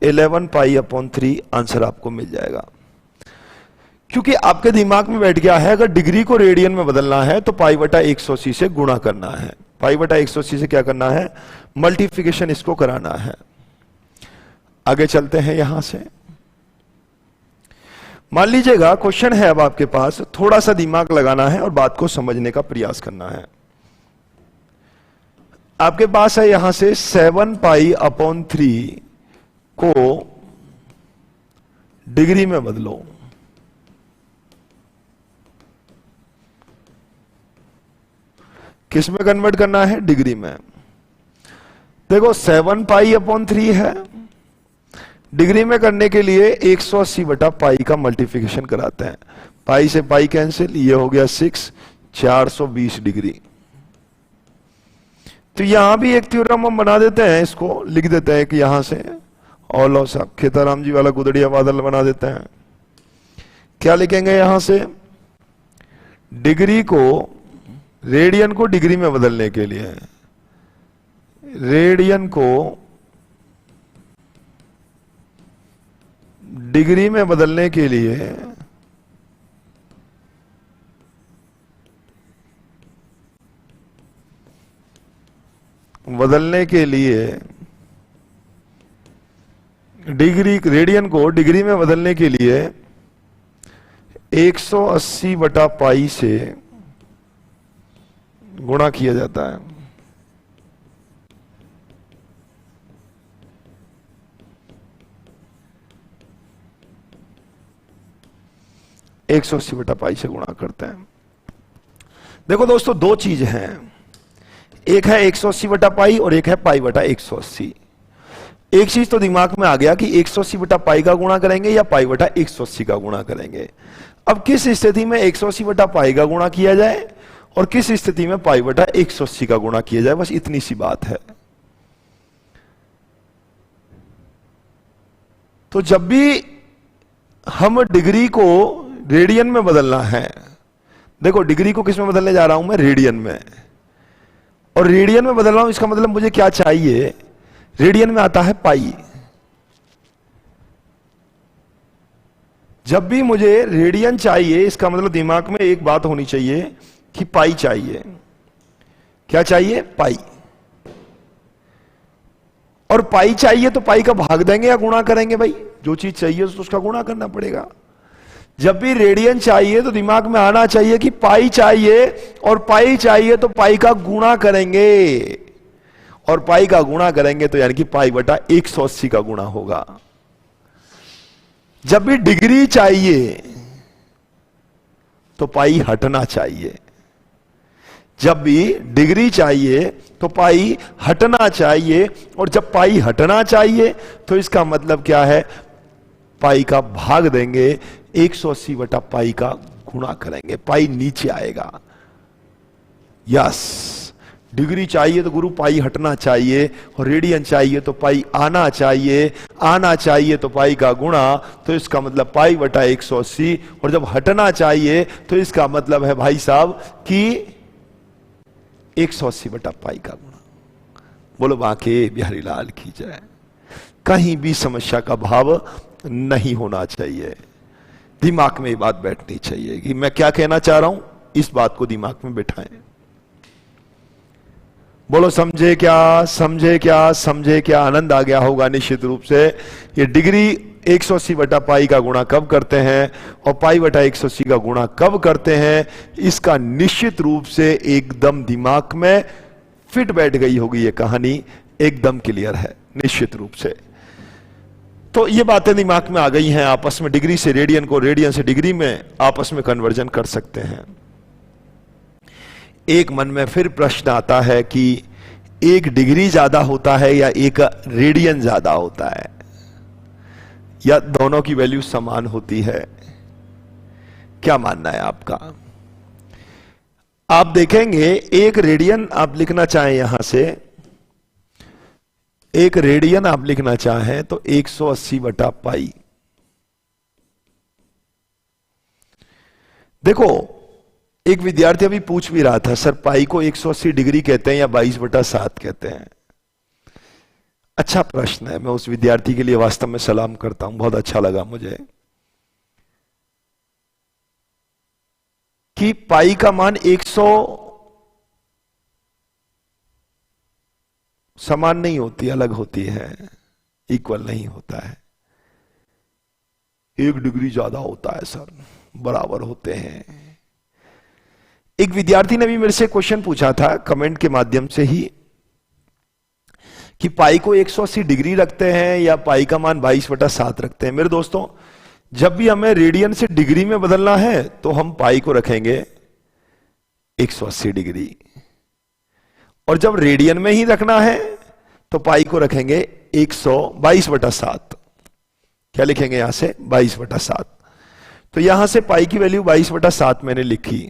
11 पाई अपॉन 3, आंसर आपको मिल जाएगा। क्योंकि आपके दिमाग में बैठ गया है अगर डिग्री को रेडियन में बदलना है तो पाई बटा 180 से गुणा करना है, पाई बटा 180 से क्या करना है, मल्टीप्लिकेशन इसको कराना है। आगे चलते हैं यहां से। मान लीजिएगा क्वेश्चन है अब आपके पास, थोड़ा सा दिमाग लगाना है और बात को समझने का प्रयास करना है। आपके पास है यहां से 7 पाई अपॉन 3 को डिग्री में बदलो, किस में कन्वर्ट करना है, डिग्री में। देखो 7 पाई अपॉन 3 है, डिग्री में करने के लिए 180 बटा पाई का मल्टीप्लिकेशन कराते हैं, पाई से पाई कैंसिल, ये हो गया 6, 420 डिग्री। तो यहां भी एक थ्योरम हम बना देते हैं, इसको लिख देते हैं कि यहां से और लो साहब खेताराम जी वाला गुदड़िया बादल बना देते हैं। क्या लिखेंगे यहां से? डिग्री को, रेडियन को डिग्री में बदलने के लिए, रेडियन को डिग्री में बदलने के लिए डिग्री, रेडियन को डिग्री में बदलने के लिए 180 बटा पाई से गुणा किया जाता है। एक 180 बटा पाई से गुणा करते हैं। देखो दोस्तों, दो चीज हैं, एक है 180 बटा पाई और एक है पाई बटा 180। एक चीज तो दिमाग में आ गया कि 180 बटा पाई का गुणा करेंगे या पाई बटा 180 का गुणा करेंगे। अब किस स्थिति में 180 बटा पाई का गुणा किया जाए और किस स्थिति में पाई बटा 180 का गुणा किया जाए, बस इतनी सी बात है। तो जब भी हम डिग्री को रेडियन में बदलना है, देखो डिग्री को किस में बदलने जा रहा हूं मैं? रेडियन में। और रेडियन में बदल रहा हूं, इसका मतलब मुझे क्या चाहिए? रेडियन में आता है पाई। जब भी मुझे रेडियन चाहिए, इसका मतलब दिमाग में एक बात होनी चाहिए कि पाई चाहिए। क्या चाहिए? पाई। और पाई चाहिए तो पाई का भाग देंगे या गुणा करेंगे? भाई जो चीज चाहिए तो उसका गुणा करना पड़ेगा। जब भी रेडियन चाहिए तो दिमाग में आना चाहिए कि पाई चाहिए, और पाई चाहिए तो पाई का गुणा करेंगे, और पाई का गुणा करेंगे तो यानी कि पाई बटा 180 का गुणा होगा। जब भी डिग्री चाहिए तो पाई हटना चाहिए। जब भी डिग्री चाहिए तो पाई हटना चाहिए, और जब पाई हटना चाहिए तो इसका मतलब क्या है? पाई का भाग देंगे, 180 बटा पाई का गुणा करेंगे, पाई नीचे आएगा। यस, डिग्री चाहिए तो गुरु पाई हटना चाहिए, और रेडियन चाहिए तो पाई आना चाहिए, आना चाहिए तो पाई का गुणा, तो इसका मतलब पाई बटा 180। और जब हटना चाहिए तो इसका मतलब है भाई साहब कि 180 बटा पाई का गुणा। बोलो बांके बिहारी लाल की जय। कहीं भी समस्या का भाव नहीं होना चाहिए। दिमाग में ये बात बैठनी चाहिए कि मैं क्या कहना चाह रहा हूं, इस बात को दिमाग में बिठाएं। बोलो समझे क्या, समझे क्या, समझे क्या? आनंद आ गया होगा निश्चित रूप से। ये डिग्री 180 बटा पाई का गुणा कब करते हैं और पाई बटा 180 का गुणा कब करते हैं, इसका निश्चित रूप से एकदम दिमाग में फिट बैठ गई होगी। ये कहानी एकदम क्लियर है निश्चित रूप से। तो ये बातें दिमाग में आ गई हैं, आपस में डिग्री से रेडियन को, रेडियन से डिग्री में आपस में कन्वर्जन कर सकते हैं। एक मन में फिर प्रश्न आता है कि एक डिग्री ज्यादा होता है या एक रेडियन ज्यादा होता है, या दोनों की वैल्यू समान होती है? क्या मानना है आपका? आप देखेंगे एक रेडियन आप लिखना चाहें, यहां से एक रेडियन आप लिखना चाहें तो 180 बटा पाई। देखो एक विद्यार्थी अभी पूछ भी रहा था, सर पाई को 180 डिग्री कहते हैं या 22/7 कहते हैं? अच्छा प्रश्न है, मैं उस विद्यार्थी के लिए वास्तव में सलाम करता हूं, बहुत अच्छा लगा मुझे कि पाई का मान 100 समान नहीं होती, अलग होती है, इक्वल नहीं होता है। 1 डिग्री ज्यादा होता है सर, बराबर होते हैं। एक विद्यार्थी ने भी मेरे से क्वेश्चन पूछा था कमेंट के माध्यम से ही कि पाई को 180 डिग्री रखते हैं या पाई का मान 22/7 रखते हैं। मेरे दोस्तों, जब भी हमें रेडियन से डिग्री में बदलना है तो हम पाई को रखेंगे 180 डिग्री, और जब रेडियन में ही रखना है तो पाई को रखेंगे 122/7। क्या लिखेंगे यहां से? 22/7। तो यहां से पाई की वैल्यू 22/7 मैंने लिखी,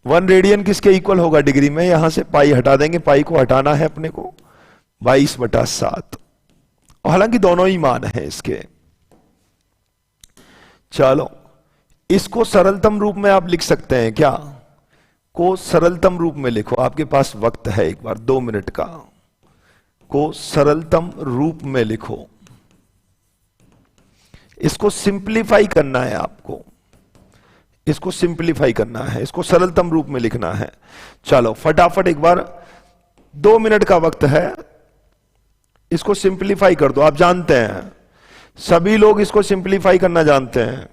1 रेडियन किसके इक्वल होगा डिग्री में? यहां से पाई हटा देंगे, पाई को हटाना है अपने को, 22/7। हालांकि दोनों ही मान है इसके। चलो इसको सरलतम रूप में आप लिख सकते हैं क्या? को सरलतम रूप में लिखो, आपके पास वक्त है एक बार 2 मिनट का। को सरलतम रूप में लिखो, इसको सिंप्लीफाई करना है आपको, इसको सिंप्लीफाई करना है, इसको सरलतम रूप में लिखना है। चलो फटाफट एक बार, 2 मिनट का वक्त है, इसको सिंप्लीफाई कर दो। आप जानते हैं, सभी लोग इसको सिंप्लीफाई करना जानते हैं।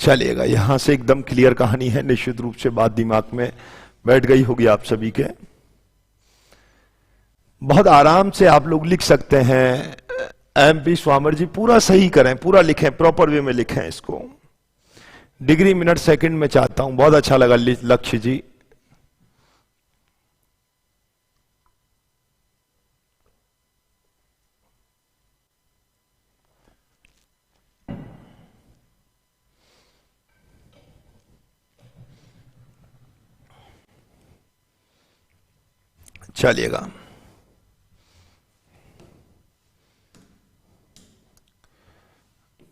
चलिएगा, यहां से एकदम क्लियर कहानी है, निश्चित रूप से बात दिमाग में बैठ गई होगी आप सभी के। बहुत आराम से आप लोग लिख सकते हैं। MP स्वामर जी पूरा सही करें, पूरा लिखें, प्रॉपर वे में लिखें इसको। डिग्री मिनट सेकंड में चाहता हूं। बहुत अच्छा लगा लक्ष्य जी। चलिएगा,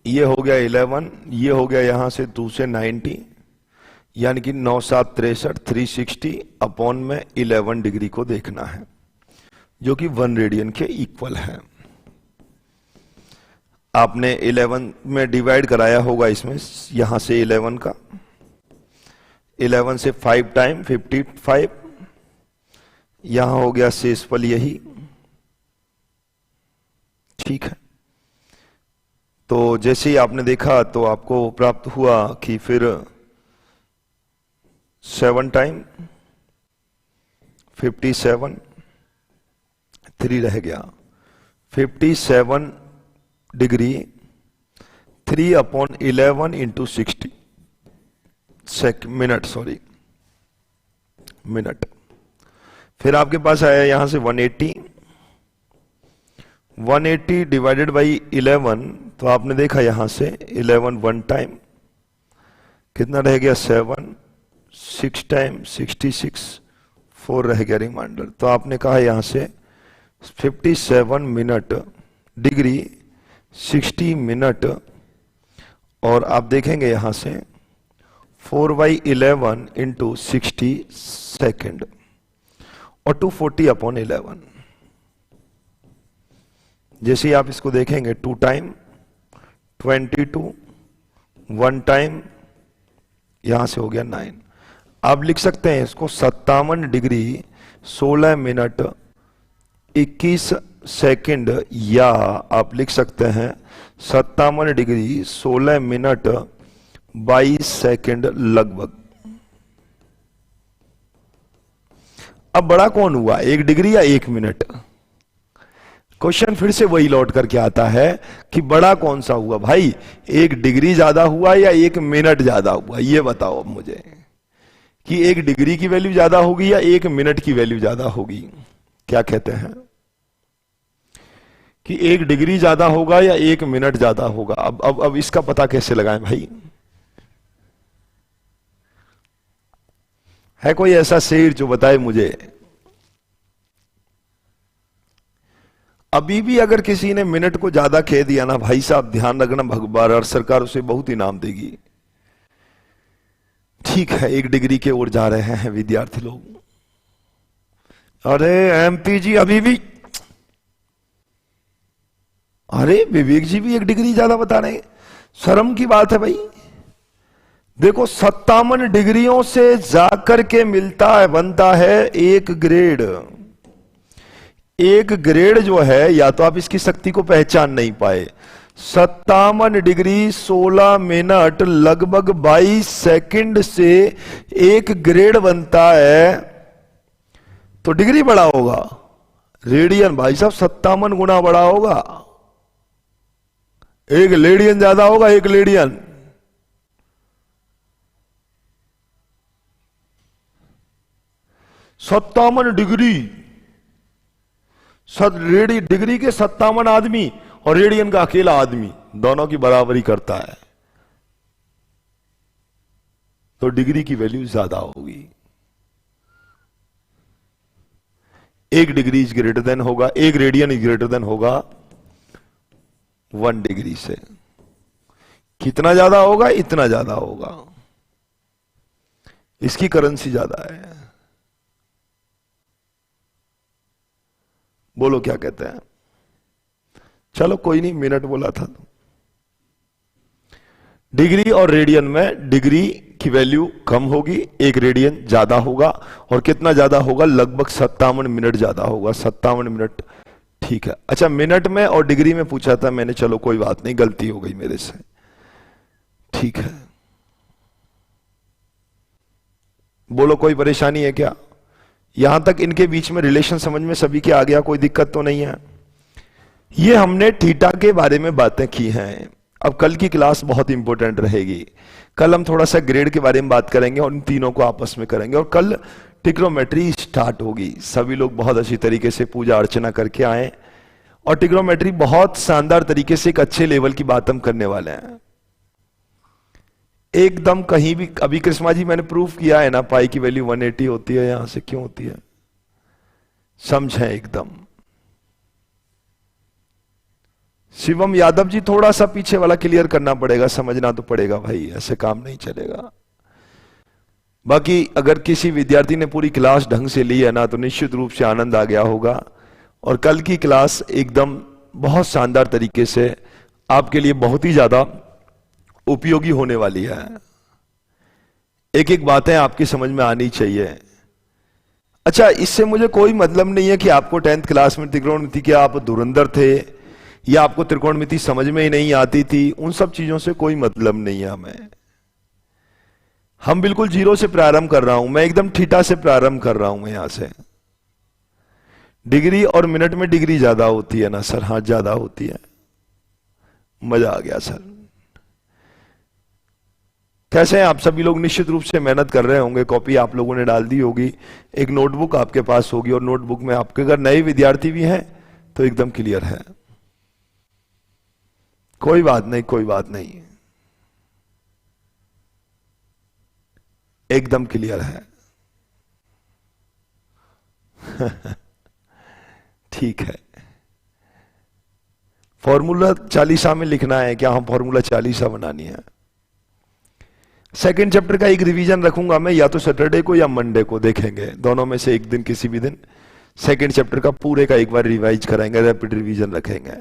ये हो गया 11, ये हो गया यहां से 2 से 90, यानी कि 9 7 63, 360 अपॉन में 11 डिग्री को देखना है, जो कि 1 रेडियन के इक्वल है। आपने 11 में डिवाइड कराया होगा इसमें, यहां से 11 का, 11 से 5 टाइम 55, यहां हो गया शेषफल यही, ठीक है। तो जैसे ही आपने देखा तो आपको प्राप्त हुआ कि फिर 7 टाइम 57, 3 रह गया, 57 degree 3 upon 11 into 60 minute, sorry minute. फिर आपके पास आया यहां से 180, 180 डिवाइडेड बाई 11, तो आपने देखा यहां से 11 1 टाइम कितना रह गया 7, 6 टाइम 66, 4 रह गया रिमाइंडर। तो आपने कहा यहां से 57 मिनट डिग्री 60 मिनट, और आप देखेंगे यहां से 4/11 इंटू 60 सेकेंड, और 240 अपॉन 11। जैसे ही आप इसको देखेंगे 2 टाइम 22, 1 टाइम यहां से हो गया 9। आप लिख सकते हैं इसको 57 डिग्री 16 मिनट 21 सेकंड, या आप लिख सकते हैं 57 डिग्री 16 मिनट 22 सेकंड लगभग। अब बड़ा कौन हुआ, 1 डिग्री या 1 मिनट? क्वेश्चन फिर से वही लौट करके आता है कि बड़ा कौन सा हुआ भाई, 1 डिग्री ज्यादा हुआ या 1 मिनट ज्यादा हुआ? ये बताओ अब मुझे कि 1 डिग्री की वैल्यू ज्यादा होगी या 1 मिनट की वैल्यू ज्यादा होगी? क्या कहते हैं कि 1 डिग्री ज्यादा होगा या 1 मिनट ज्यादा होगा? अब इसका पता कैसे लगाएं भाई? है कोई ऐसा शेर जो बताए मुझे? अभी भी अगर किसी ने मिनट को ज्यादा कह दिया ना भाई साहब, ध्यान रखना, भगवान और सरकार उसे बहुत इनाम देगी। ठीक है, 1 डिग्री के ओर जा रहे हैं विद्यार्थी लोग। अरे एमपी जी अभी भी, अरे विवेक जी भी 1 डिग्री ज्यादा बता रहे हैं। शर्म की बात है भाई। देखो 57 डिग्रियों से जाकर के मिलता है, बनता है 1 ग्रेड। 1 ग्रेड जो है, या तो आप इसकी शक्ति को पहचान नहीं पाए, 57 डिग्री 16 मिनट लगभग 22 सेकंड से 1 ग्रेड बनता है, तो डिग्री बड़ा होगा। रेडियन भाई साहब 57 गुना बड़ा होगा। 1 लेडियन ज्यादा होगा, 1 लेडियन। सत्तावन डिग्री, डिग्री के 57 आदमी और रेडियन का अकेला आदमी दोनों की बराबरी करता है, तो डिग्री की वैल्यू ज्यादा होगी। 1 डिग्री इज ग्रेटर देन होगा, 1 रेडियन इज ग्रेटर देन होगा 1 डिग्री से। कितना ज्यादा होगा? इतना ज्यादा होगा। इसकी करेंसी ज्यादा है। बोलो क्या कहते हैं? चलो कोई नहीं, मिनट बोला था। डिग्री और रेडियन में डिग्री की वैल्यू कम होगी, 1 रेडियन ज्यादा होगा। और कितना ज्यादा होगा? लगभग 57 मिनट ज्यादा होगा, 57 मिनट। ठीक है। अच्छा, मिनट में और डिग्री में पूछा था मैंने, चलो कोई बात नहीं, गलती हो गई मेरे से। ठीक है, बोलो कोई परेशानी है क्या? यहां तक इनके बीच में रिलेशन समझ में सभी के आ गया? कोई दिक्कत तो नहीं है? ये हमने थीटा के बारे में बातें की हैं। अब कल की क्लास बहुत इंपॉर्टेंट रहेगी। कल हम थोड़ा सा ग्रेड के बारे में बात करेंगे और इन तीनों को आपस में करेंगे। और कल ट्रिग्नोमेट्री स्टार्ट होगी। सभी लोग बहुत अच्छी तरीके से पूजा अर्चना करके आए, और ट्रिग्नोमेट्री बहुत शानदार तरीके से एक अच्छे लेवल की बात हम करने वाले हैं। एकदम कहीं भी, अभी कृष्णा जी मैंने प्रूफ किया है ना, पाई की वैल्यू 180 होती है, यहां से क्यों होती है समझें एकदम। शिवम यादव जी थोड़ा सा पीछे वाला क्लियर करना पड़ेगा, समझना तो पड़ेगा भाई, ऐसे काम नहीं चलेगा। बाकी अगर किसी विद्यार्थी ने पूरी क्लास ढंग से ली है ना, तो निश्चित रूप से आनंद आ गया होगा। और कल की क्लास एकदम बहुत शानदार तरीके से आपके लिए बहुत ही ज्यादा उपयोगी होने वाली है। एक एक बातें आपकी समझ में आनी चाहिए। अच्छा, इससे मुझे कोई मतलब नहीं है कि आपको 10th क्लास में त्रिकोणमिति के आप धुरंधर थे, या आपको त्रिकोणमिति समझ में ही नहीं आती थी। उन सब चीजों से कोई मतलब नहीं है हमें। हम बिल्कुल 0 से प्रारंभ कर रहा हूं, मैं एकदम थीटा से प्रारंभ कर रहा हूं। मैं यहां से डिग्री और मिनट में डिग्री ज्यादा होती है ना सर? हाँ ज्यादा होती है। मजा आ गया सर। कैसे हैं आप सभी लोग? निश्चित रूप से मेहनत कर रहे होंगे। कॉपी आप लोगों ने डाल दी होगी, एक नोटबुक आपके पास होगी, और नोटबुक में आपके अगर नए विद्यार्थी भी हैं तो एकदम क्लियर है। कोई बात नहीं, कोई बात नहीं, एकदम क्लियर है। ठीक है। फॉर्मूला 40 में लिखना है क्या? हम फॉर्मूला 40 बनानी है। सेकंड चैप्टर का एक रिवीजन रखूंगा मैं, या तो सैटरडे को या मंडे को, देखेंगे दोनों में से एक दिन, किसी भी दिन सेकंड चैप्टर का पूरे का एक बार रिवाइज कराएंगे, रैपिड रिवीजन रखेंगे,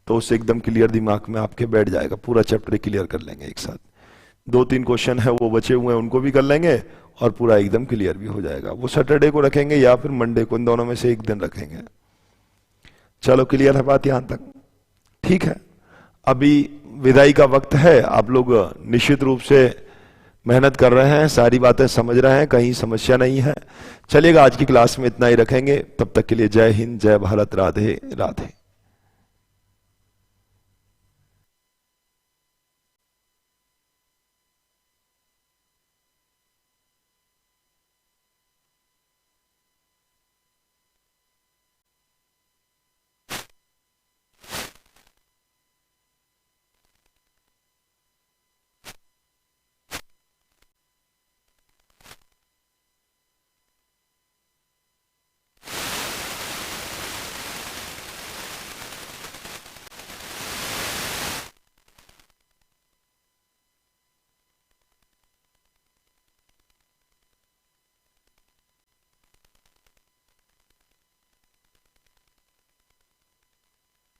तो उससे एकदम क्लियर दिमाग में आपके बैठ जाएगा। पूरा चैप्टर क्लियर कर लेंगे एक साथ। 2-3 क्वेश्चन है वो बचे हुए हैं, उनको भी कर लेंगे और पूरा एकदम क्लियर भी हो जाएगा। वो सैटरडे को रखेंगे या फिर मंडे को, इन दोनों में से एक दिन रखेंगे। चलो क्लियर है बात यहां तक? ठीक है। अभी विदाई का वक्त है। आप लोग निश्चित रूप से मेहनत कर रहे हैं, सारी बातें समझ रहे हैं, कहीं समस्या नहीं है। चलिएगा, आज की क्लास में इतना ही रखेंगे। तब तक के लिए जय हिंद, जय भारत, राधे राधे।